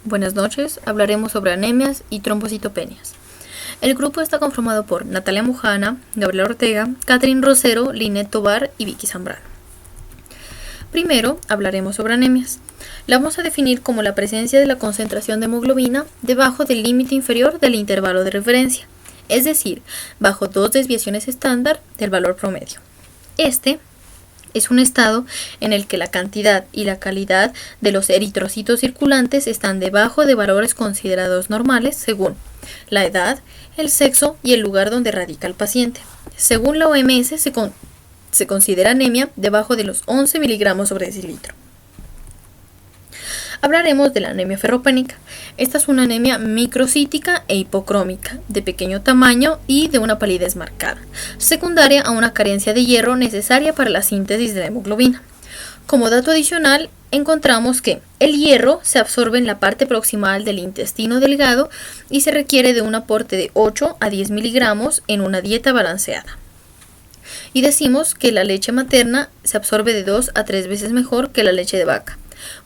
Buenas noches, hablaremos sobre anemias y trombocitopenias. El grupo está conformado por Natalia Mujana, Gabriela Ortega, Catherine Rosero, Linet Tobar y Vicky Zambrano. Primero, hablaremos sobre anemias. La vamos a definir como la presencia de la concentración de hemoglobina debajo del límite inferior del intervalo de referencia, es decir, bajo 2 desviaciones estándar del valor promedio. Este es un estado en el que la cantidad y la calidad de los eritrocitos circulantes están debajo de valores considerados normales según la edad, el sexo y el lugar donde radica el paciente. Según la OMS, se considera anemia debajo de los 11 miligramos sobre decilitro. Hablaremos de la anemia ferropénica. Esta es una anemia microcítica e hipocrómica, de pequeño tamaño y de una palidez marcada, secundaria a una carencia de hierro necesaria para la síntesis de la hemoglobina. Como dato adicional, encontramos que el hierro se absorbe en la parte proximal del intestino delgado y se requiere de un aporte de 8 a 10 miligramos en una dieta balanceada. Y decimos que la leche materna se absorbe de 2 a 3 veces mejor que la leche de vaca,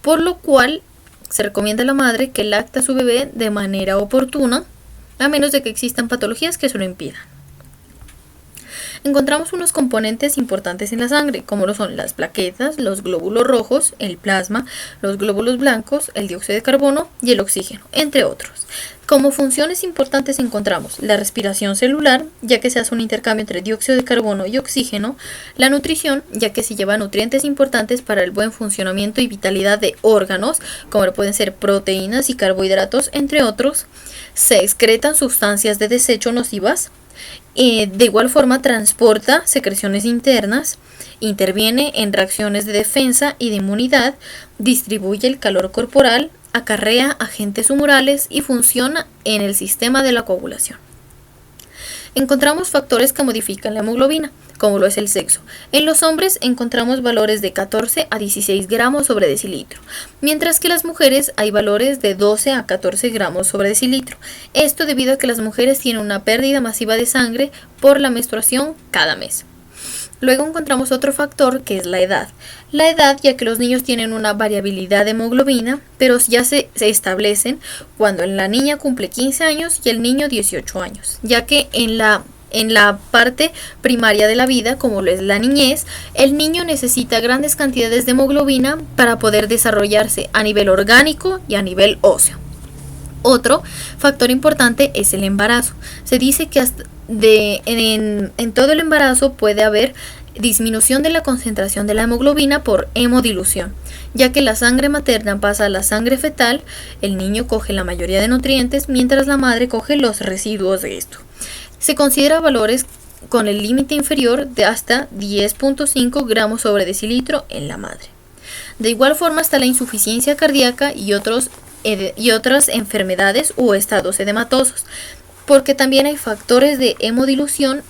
por lo cual se recomienda a la madre que lacte a su bebé de manera oportuna, a menos de que existan patologías que se lo impidan. Encontramos unos componentes importantes en la sangre, como lo son las plaquetas, los glóbulos rojos, el plasma, los glóbulos blancos, el dióxido de carbono y el oxígeno, entre otros. Como funciones importantes encontramos la respiración celular, ya que se hace un intercambio entre dióxido de carbono y oxígeno, la nutrición, ya que se lleva nutrientes importantes para el buen funcionamiento y vitalidad de órganos, como lo pueden ser proteínas y carbohidratos, entre otros. Se excretan sustancias de desecho nocivas. De igual forma transporta secreciones internas, interviene en reacciones de defensa y de inmunidad, distribuye el calor corporal, acarrea agentes humorales y funciona en el sistema de la coagulación. Encontramos factores que modifican la hemoglobina, como lo es el sexo. En los hombres encontramos valores de 14 a 16 gramos sobre decilitro, mientras que en las mujeres hay valores de 12 a 14 gramos sobre decilitro. Esto debido a que las mujeres tienen una pérdida masiva de sangre por la menstruación cada mes. Luego encontramos otro factor que es la edad. La edad, ya que los niños tienen una variabilidad de hemoglobina, pero ya se establecen cuando la niña cumple 15 años y el niño 18 años, ya que en la parte primaria de la vida, como lo es la niñez, el niño necesita grandes cantidades de hemoglobina para poder desarrollarse a nivel orgánico y a nivel óseo. Otro factor importante es el embarazo. Se dice que en todo el embarazo puede haber disminución de la concentración de la hemoglobina por hemodilución, ya que la sangre materna pasa a la sangre fetal, el niño coge la mayoría de nutrientes mientras la madre coge los residuos de esto. Se considera valores con el límite inferior de hasta 10.5 gramos sobre decilitro en la madre. De igual forma está la insuficiencia cardíaca y otras enfermedades o estados edematosos, porque también hay factores de hemodilución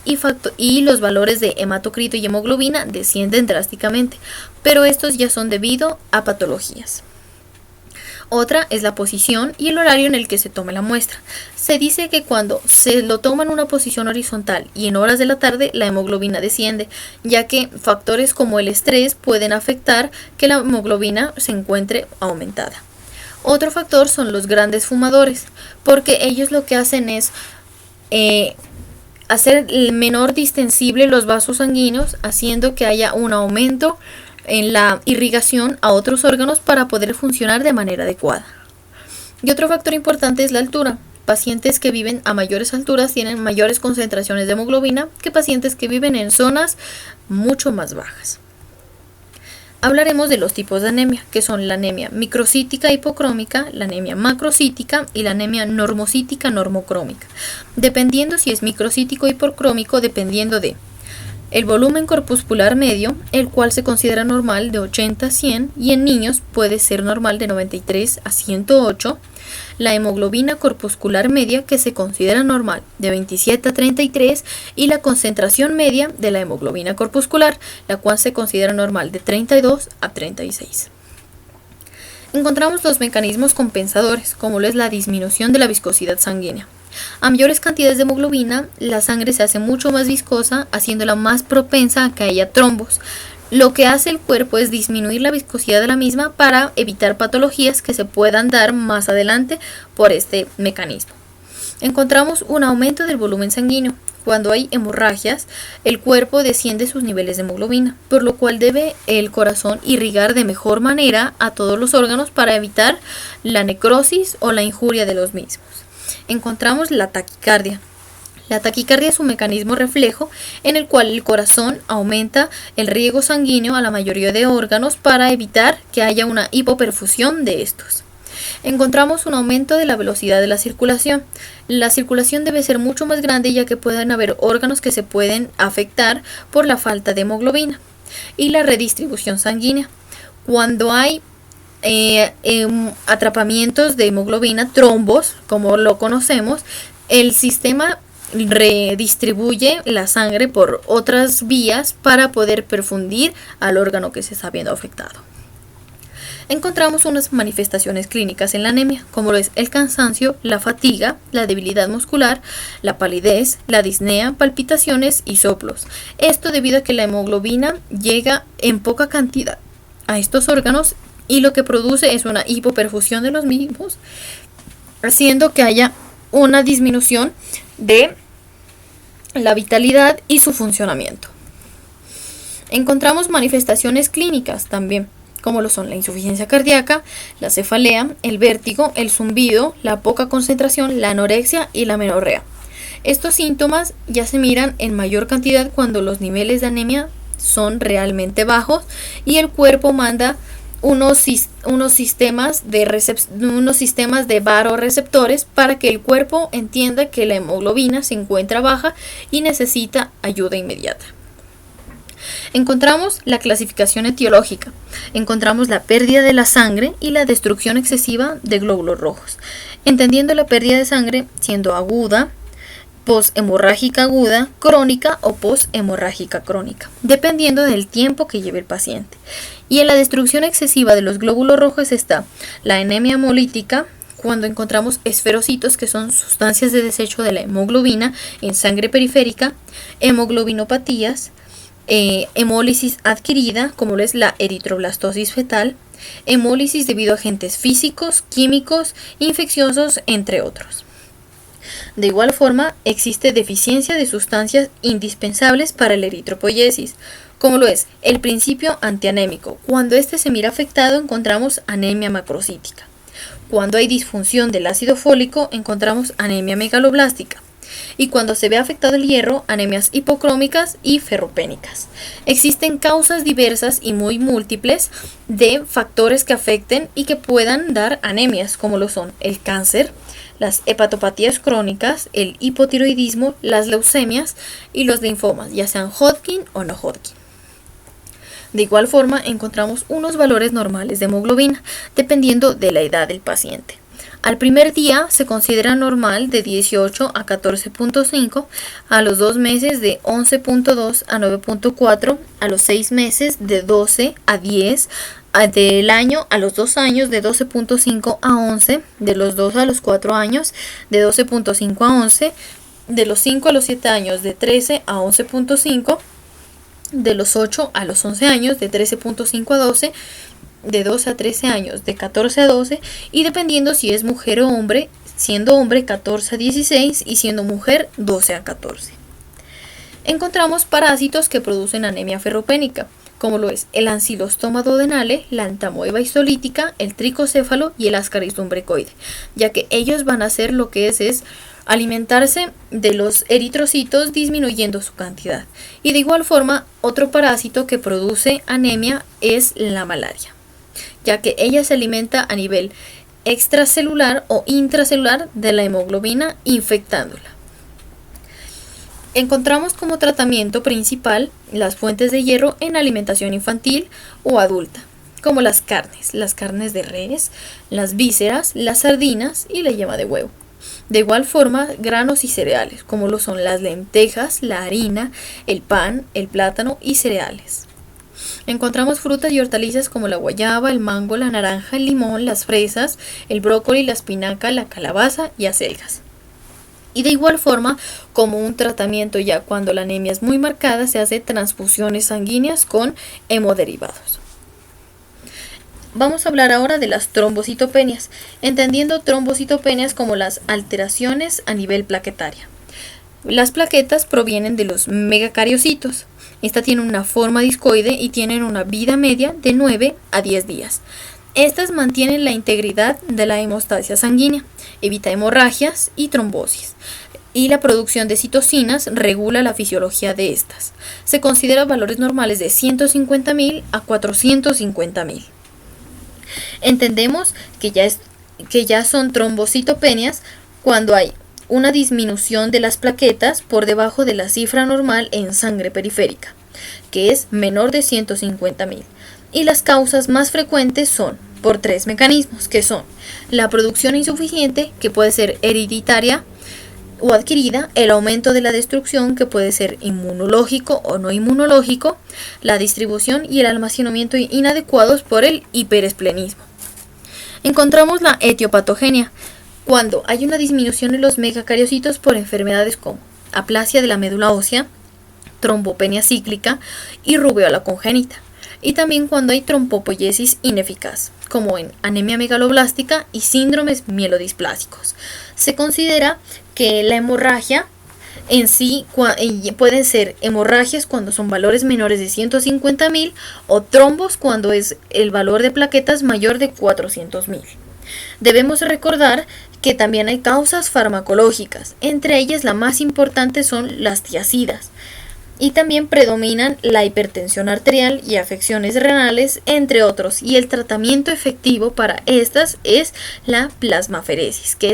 y los valores de hematocrito y hemoglobina descienden drásticamente, pero estos ya son debido a patologías. Otra es la posición y el horario en el que se toma la muestra. Se dice que cuando se lo toma en una posición horizontal y en horas de la tarde, la hemoglobina desciende, ya que factores como el estrés pueden afectar que la hemoglobina se encuentre aumentada. Otro factor son los grandes fumadores, porque ellos lo que hacen es hacer menor distensible los vasos sanguíneos, haciendo que haya un aumento en la irrigación a otros órganos para poder funcionar de manera adecuada. Y otro factor importante es la altura. Pacientes que viven a mayores alturas tienen mayores concentraciones de hemoglobina que pacientes que viven en zonas mucho más bajas. Hablaremos de los tipos de anemia, que son la anemia microcítica hipocrómica, la anemia macrocítica y la anemia normocítica normocrómica. Dependiendo si es microcítico o hipocrómico, dependiendo de el volumen corpuscular medio, el cual se considera normal de 80 a 100 y en niños puede ser normal de 93 a 108. La hemoglobina corpuscular media, que se considera normal de 27 a 33, y la concentración media de la hemoglobina corpuscular, la cual se considera normal de 32 a 36. Encontramos los mecanismos compensadores, como lo es la disminución de la viscosidad sanguínea. A mayores cantidades de hemoglobina, la sangre se hace mucho más viscosa, haciéndola más propensa a que haya trombos. Lo que hace el cuerpo es disminuir la viscosidad de la misma para evitar patologías que se puedan dar más adelante por este mecanismo. Encontramos un aumento del volumen sanguíneo. Cuando hay hemorragias, el cuerpo desciende sus niveles de hemoglobina, por lo cual debe el corazón irrigar de mejor manera a todos los órganos para evitar la necrosis o la injuria de los mismos. Encontramos la taquicardia. La taquicardia es un mecanismo reflejo en el cual el corazón aumenta el riego sanguíneo a la mayoría de órganos para evitar que haya una hipoperfusión de estos. Encontramos un aumento de la velocidad de la circulación. La circulación debe ser mucho más grande ya que pueden haber órganos que se pueden afectar por la falta de hemoglobina. Y la redistribución sanguínea. Cuando hay atrapamientos de hemoglobina, trombos, como lo conocemos, el sistema redistribuye la sangre por otras vías para poder perfundir al órgano que se está viendo afectado. Encontramos unas manifestaciones clínicas en la anemia, como lo es el cansancio, la fatiga, la debilidad muscular, la palidez, la disnea, palpitaciones y soplos. Esto debido a que la hemoglobina llega en poca cantidad a estos órganos y lo que produce es una hipoperfusión de los mismos, haciendo que haya una disminución de la vitalidad y su funcionamiento. Encontramos manifestaciones clínicas también, como lo son la insuficiencia cardíaca, la cefalea, el vértigo, el zumbido, la poca concentración, la anorexia y la menorrea. Estos síntomas ya se miran en mayor cantidad cuando los niveles de anemia son realmente bajos y el cuerpo manda unos sistemas de vasoreceptores para que el cuerpo entienda que la hemoglobina se encuentra baja y necesita ayuda inmediata. Encontramos la clasificación etiológica. Encontramos la pérdida de la sangre y la destrucción excesiva de glóbulos rojos. Entendiendo la pérdida de sangre siendo aguda, poshemorrágica aguda, crónica o poshemorrágica crónica, dependiendo del tiempo que lleve el paciente. Y en la destrucción excesiva de los glóbulos rojos está la anemia hemolítica, cuando encontramos esferocitos, que son sustancias de desecho de la hemoglobina en sangre periférica, hemoglobinopatías, hemólisis adquirida, como lo es la eritroblastosis fetal, hemólisis debido a agentes físicos, químicos, infecciosos, entre otros. De igual forma, existe deficiencia de sustancias indispensables para la eritropoiesis, como lo es el principio antianémico. Cuando este se mira afectado, encontramos anemia macrocítica. Cuando hay disfunción del ácido fólico, encontramos anemia megaloblástica. Y cuando se ve afectado el hierro, anemias hipocrómicas y ferropénicas. Existen causas diversas y muy múltiples de factores que afecten y que puedan dar anemias, como lo son el cáncer, las hepatopatías crónicas, el hipotiroidismo, las leucemias y los linfomas, ya sean Hodgkin o no Hodgkin. De igual forma, encontramos unos valores normales de hemoglobina, dependiendo de la edad del paciente. Al primer día se considera normal de 18 a 14.5, a los 2 meses de 11.2 a 9.4, a los 6 meses de 12 a 10, del año a los 2 años de 12.5 a 11, de los 2 a los 4 años de 12.5 a 11, de los 5 a los 7 años de 13 a 11.5, de los 8 a los 11 años de 13.5 a 12, de 12 a 13 años de 14 a 12 y dependiendo si es mujer o hombre, siendo hombre 14 a 16 y siendo mujer 12 a 14. Encontramos parásitos que producen anemia ferropénica, como lo es el ancilostoma duodenale, la entamoeba histolítica, el tricocéfalo y el ascaris lumbricoide, ya que ellos van a hacer lo que es alimentarse de los eritrocitos disminuyendo su cantidad. Y de igual forma, otro parásito que produce anemia es la malaria, ya que ella se alimenta a nivel extracelular o intracelular de la hemoglobina, infectándola. Encontramos como tratamiento principal las fuentes de hierro en alimentación infantil o adulta, como las carnes de res, las vísceras, las sardinas y la yema de huevo. De igual forma, granos y cereales, como lo son las lentejas, la harina, el pan, el plátano y cereales. Encontramos frutas y hortalizas como la guayaba, el mango, la naranja, el limón, las fresas, el brócoli, la espinaca, la calabaza y acelgas. Y de igual forma, como un tratamiento ya cuando la anemia es muy marcada, se hace transfusiones sanguíneas con hemoderivados. Vamos a hablar ahora de las trombocitopenias, entendiendo trombocitopenias como las alteraciones a nivel plaquetaria. Las plaquetas provienen de los megacariocitos. Esta tiene una forma discoide y tienen una vida media de 9 a 10 días. Estas mantienen la integridad de la hemostasia sanguínea, evita hemorragias y trombosis, y la producción de citocinas regula la fisiología de estas. Se consideran valores normales de 150.000 a 450.000. Entendemos que ya son trombocitopenias cuando hay una disminución de las plaquetas por debajo de la cifra normal en sangre periférica, que es menor de 150.000. Y las causas más frecuentes son por 3 mecanismos, que son la producción insuficiente, que puede ser hereditaria o adquirida, el aumento de la destrucción, que puede ser inmunológico o no inmunológico, la distribución y el almacenamiento inadecuados por el hiperesplenismo. Encontramos la etiopatogenia, cuando hay una disminución en los megacariocitos por enfermedades como aplasia de la médula ósea, trombopenia cíclica y rubeola congénita. Y también cuando hay trombopoiesis ineficaz, como en anemia megaloblástica y síndromes mielodisplásicos. Se considera que la hemorragia en sí pueden ser hemorragias cuando son valores menores de 150.000 o trombos cuando es el valor de plaquetas mayor de 400.000. Debemos recordar que también hay causas farmacológicas, entre ellas la más importante son las tiazidas, y también predominan la hipertensión arterial y afecciones renales, entre otros, y el tratamiento efectivo para estas es la plasmaferesis, que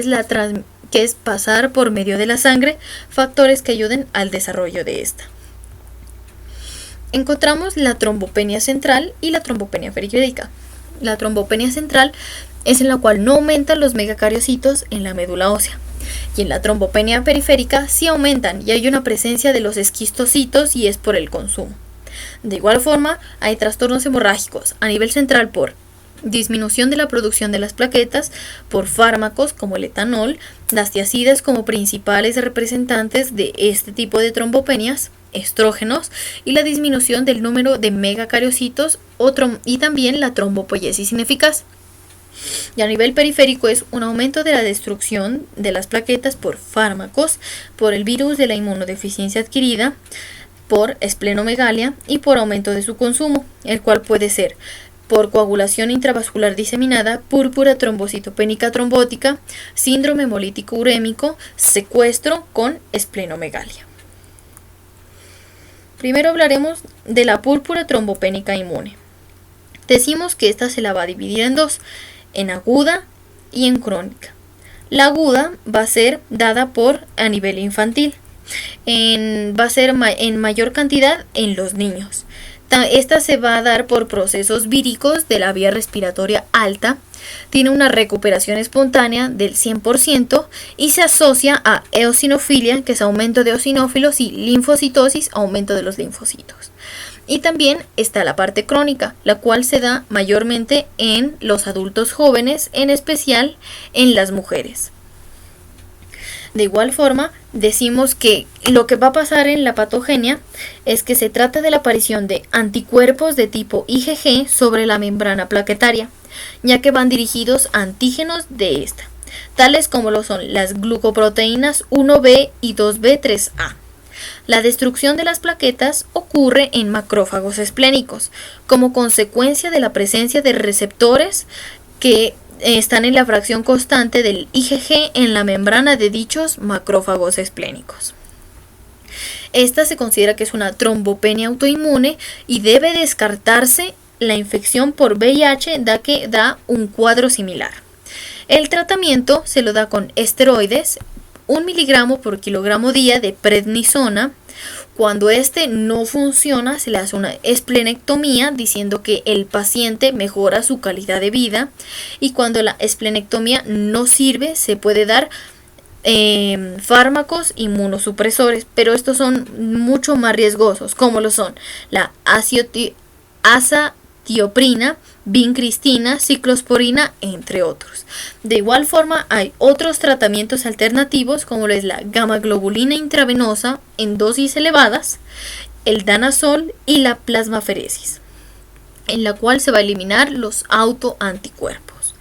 es pasar por medio de la sangre factores que ayuden al desarrollo de esta. Encontramos la trombopenia central y la trombopenia periférica. La trombopenia central es en la cual no aumentan los megacariocitos en la médula ósea, y en la trombopenia periférica sí aumentan y hay una presencia de los esquistocitos y es por el consumo. De igual forma, hay trastornos hemorrágicos a nivel central por disminución de la producción de las plaquetas, por fármacos como el etanol, las tiazidas como principales representantes de este tipo de trombopenias, estrógenos y la disminución del número de megacariocitos y también la trombopoiesis ineficaz. Y a nivel periférico es un aumento de la destrucción de las plaquetas por fármacos, por el virus de la inmunodeficiencia adquirida, por esplenomegalia y por aumento de su consumo, el cual puede ser por coagulación intravascular diseminada, púrpura trombocitopénica trombótica, síndrome hemolítico urémico, secuestro con esplenomegalia. Primero hablaremos de la púrpura trombopénica inmune. Decimos que esta se la va a dividir en dos, en aguda y en crónica. La aguda va a ser dada a nivel infantil, va a ser en mayor cantidad en los niños. Esta se va a dar por procesos víricos de la vía respiratoria alta, tiene una recuperación espontánea del 100% y se asocia a eosinofilia, que es aumento de eosinófilos, y linfocitosis, aumento de los linfocitos. Y también está la parte crónica, la cual se da mayormente en los adultos jóvenes, en especial en las mujeres. De igual forma, decimos que lo que va a pasar en la patogenia es que se trata de la aparición de anticuerpos de tipo IgG sobre la membrana plaquetaria, ya que van dirigidos a antígenos de esta, tales como lo son las glucoproteínas 1B y 2B3A. La destrucción de las plaquetas ocurre en macrófagos esplénicos, como consecuencia de la presencia de receptores que están en la fracción constante del IgG en la membrana de dichos macrófagos esplénicos. Esta se considera que es una trombopenia autoinmune y debe descartarse la infección por VIH, da que da un cuadro similar. El tratamiento se lo da con esteroides, 1 miligramo por kilogramo día de prednisona. Cuando este no funciona, se le hace una esplenectomía, diciendo que el paciente mejora su calidad de vida. Y cuando la esplenectomía no sirve, se puede dar fármacos inmunosupresores, pero estos son mucho más riesgosos, como lo son la azatioprina vincristina, ciclosporina, entre otros. De igual forma, hay otros tratamientos alternativos como lo es la gamma-globulina intravenosa en dosis elevadas, el danazol y la plasmaferesis, en la cual se va a eliminar los autoanticuerpos.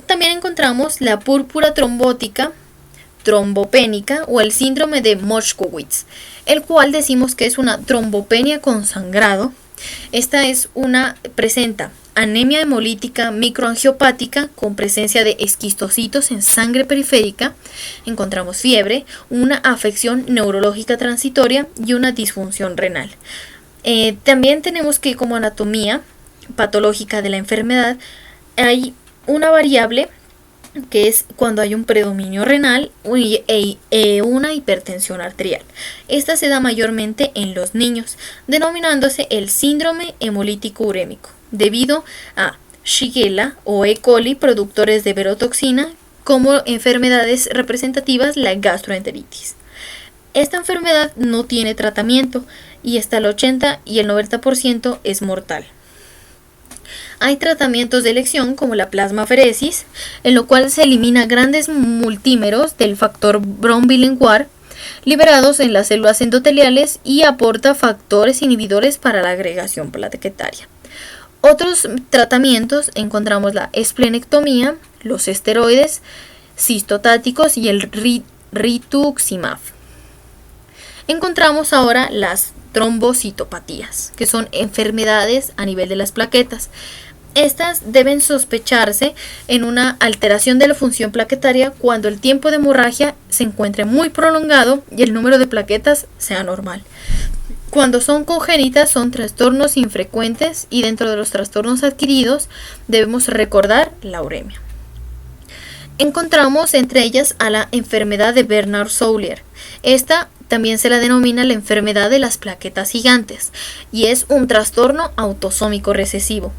También encontramos la púrpura trombótica, trombopénica o el síndrome de Moshkowitz, el cual decimos que es una trombopenia con sangrado. Esta presenta anemia hemolítica microangiopática con presencia de esquistocitos en sangre periférica. Encontramos fiebre, una afección neurológica transitoria y una disfunción renal. También tenemos que como anatomía patológica de la enfermedad hay una variable que es cuando hay un predominio renal e una hipertensión arterial. Esta se da mayormente en los niños, denominándose el síndrome hemolítico urémico, debido a Shigella o E. coli productores de verotoxina, como enfermedades representativas la gastroenteritis. Esta enfermedad no tiene tratamiento y hasta el 80 y el 90% es mortal. Hay tratamientos de elección como la plasmaferesis, en lo cual se elimina grandes multímeros del factor Brown-Billing-Ward liberados en las células endoteliales y aporta factores inhibidores para la agregación plaquetaria. Otros tratamientos encontramos la esplenectomía, los esteroides cistotáticos y el rituximab. Encontramos ahora las trombocitopatías, que son enfermedades a nivel de las plaquetas. Estas deben sospecharse en una alteración de la función plaquetaria cuando el tiempo de hemorragia se encuentre muy prolongado y el número de plaquetas sea normal. Cuando son congénitas son trastornos infrecuentes y dentro de los trastornos adquiridos debemos recordar la uremia. Encontramos entre ellas a la enfermedad de Bernard-Soulier. Esta también se la denomina la enfermedad de las plaquetas gigantes y es un trastorno autosómico recesivo.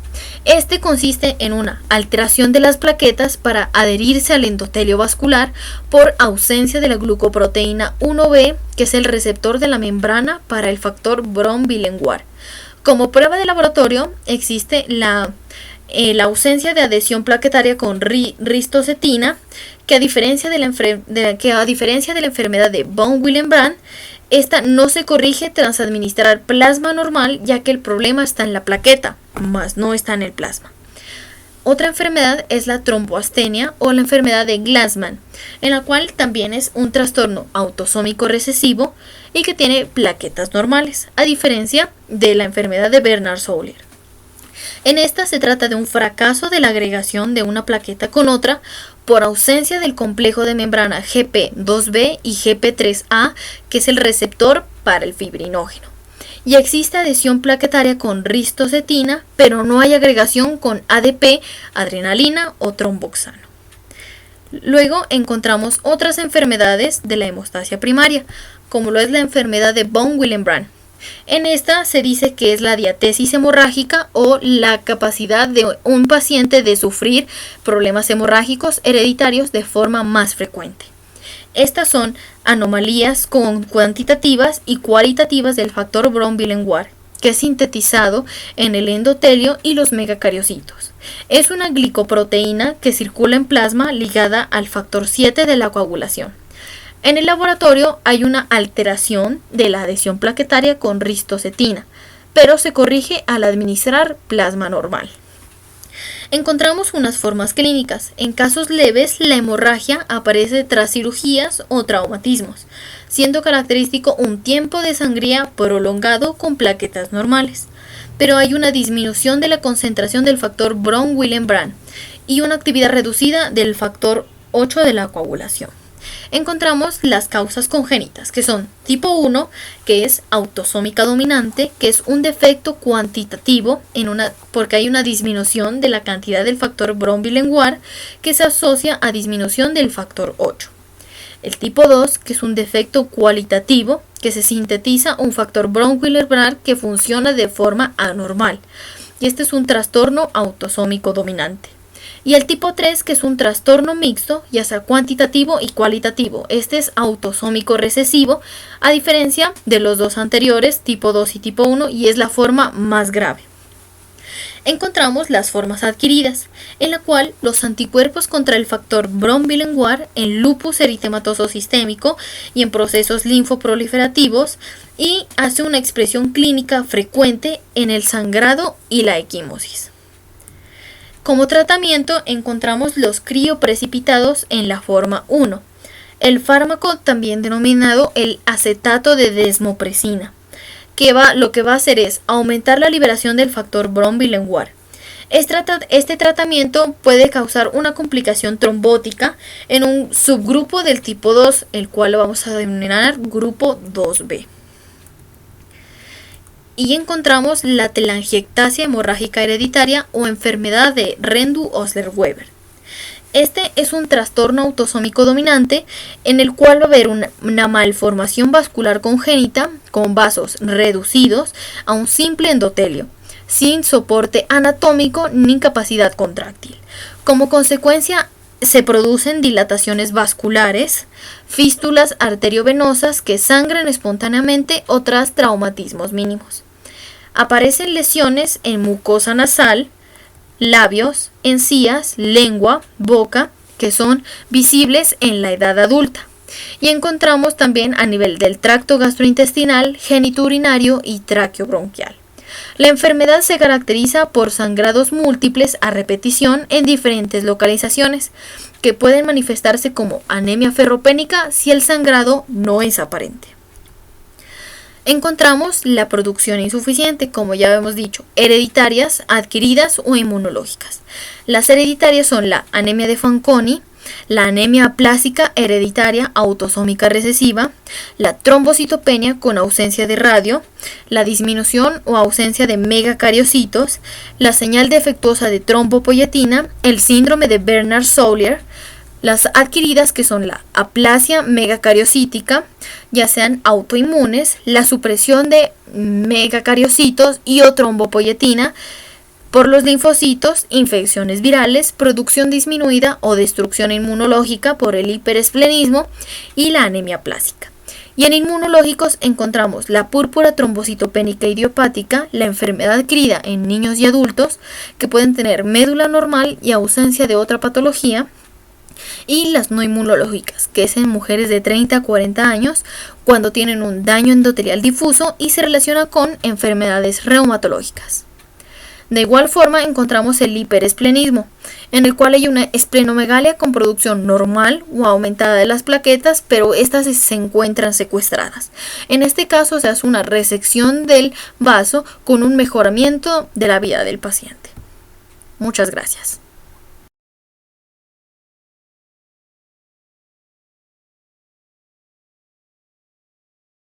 Este consiste en una alteración de las plaquetas para adherirse al endotelio vascular por ausencia de la glucoproteína 1b, que es el receptor de la membrana para el factor Brown-Billing-Ward. Como prueba de laboratorio existe la ausencia de adhesión plaquetaria con ristocetina, que a diferencia de la enfermedad de von Willebrand, esta no se corrige tras administrar plasma normal, ya que el problema está en la plaqueta, más no está en el plasma. Otra enfermedad es la tromboastenia o la enfermedad de Glassman, en la cual también es un trastorno autosómico recesivo y que tiene plaquetas normales, a diferencia de la enfermedad de Bernard-Soulier. En esta se trata de un fracaso de la agregación de una plaqueta con otra por ausencia del complejo de membrana GP2B y GP3A, que es el receptor para el fibrinógeno. Y existe adhesión plaquetaria con ristocetina, pero no hay agregación con ADP, adrenalina o tromboxano. Luego encontramos otras enfermedades de la hemostasia primaria, como lo es la enfermedad de von Willebrand. En esta se dice que es la diatesis hemorrágica o la capacidad de un paciente de sufrir problemas hemorrágicos hereditarios de forma más frecuente. Estas son anomalías cuantitativas y cualitativas del factor Brown-Billing-Ward, que es sintetizado en el endotelio y los megacariocitos. Es una glicoproteína que circula en plasma ligada al factor 7 de la coagulación. En el laboratorio hay una alteración de la adhesión plaquetaria con ristocetina, pero se corrige al administrar plasma normal. Encontramos unas formas clínicas. En casos leves, la hemorragia aparece tras cirugías o traumatismos, siendo característico un tiempo de sangría prolongado con plaquetas normales. Pero hay una disminución de la concentración del factor Brown-Willebrand y una actividad reducida del factor 8 de la coagulación. Encontramos las causas congénitas, que son tipo 1, que es autosómica dominante, que es un defecto cuantitativo porque hay una disminución de la cantidad del factor Brown-Billing-Ward que se asocia a disminución del factor 8. El tipo 2, que es un defecto cualitativo, que se sintetiza un factor Brown-Willebrand que funciona de forma anormal, y este es un trastorno autosómico dominante. Y el tipo 3, que es un trastorno mixto, ya sea cuantitativo y cualitativo. Este es autosómico recesivo, a diferencia de los dos anteriores, tipo 2 y tipo 1, y es la forma más grave. encontramos las formas adquiridas, en la cual los anticuerpos contra el factor Brom-Billenguard en lupus eritematoso sistémico y en procesos linfoproliferativos, y hace una expresión clínica frecuente en el sangrado y la equimosis. Como tratamiento encontramos los crioprecipitados en la forma 1, el fármaco también denominado el acetato de desmopresina, lo que va a hacer es aumentar la liberación del factor Brom-Billenguard. Este tratamiento puede causar una complicación trombótica en un subgrupo del tipo 2, el cual lo vamos a denominar grupo 2B. Y encontramos la telangiectasia hemorrágica hereditaria o enfermedad de Rendu-Osler-Weber. Este es un trastorno autosómico dominante en el cual va a haber una malformación vascular congénita con vasos reducidos a un simple endotelio, sin soporte anatómico ni capacidad contráctil. Como consecuencia, se producen dilataciones vasculares, fístulas arteriovenosas que sangran espontáneamente o tras traumatismos mínimos. Aparecen lesiones en mucosa nasal, labios, encías, lengua, boca, que son visibles en la edad adulta. Y encontramos también a nivel del tracto gastrointestinal, genitourinario y tráqueo bronquial. La enfermedad se caracteriza por sangrados múltiples a repetición en diferentes localizaciones, que pueden manifestarse como anemia ferropénica si el sangrado no es aparente. Encontramos la producción insuficiente, como ya hemos dicho, hereditarias, adquiridas o inmunológicas. Las hereditarias son la anemia de Fanconi, la anemia aplásica hereditaria autosómica recesiva, la trombocitopenia con ausencia de radio, la disminución o ausencia de megacariocitos, la señal defectuosa de trombopoyetina, el síndrome de Bernard-Soulier. Las adquiridas, que son la aplasia megacariocítica, ya sean autoinmunes, la supresión de megacariocitos y o trombopoyetina por los linfocitos, infecciones virales, producción disminuida o destrucción inmunológica por el hiperesplenismo y la anemia aplásica. Y en inmunológicos encontramos la púrpura trombocitopénica idiopática, la enfermedad adquirida en niños y adultos que pueden tener médula normal y ausencia de otra patología, y las no inmunológicas, que es en mujeres de 30 a 40 años cuando tienen un daño endotelial difuso y se relaciona con enfermedades reumatológicas. De igual forma encontramos el hiperesplenismo, en el cual hay una esplenomegalia con producción normal o aumentada de las plaquetas, pero estas se encuentran secuestradas. En este caso se hace una resección del vaso con un mejoramiento de la vida del paciente. Muchas gracias.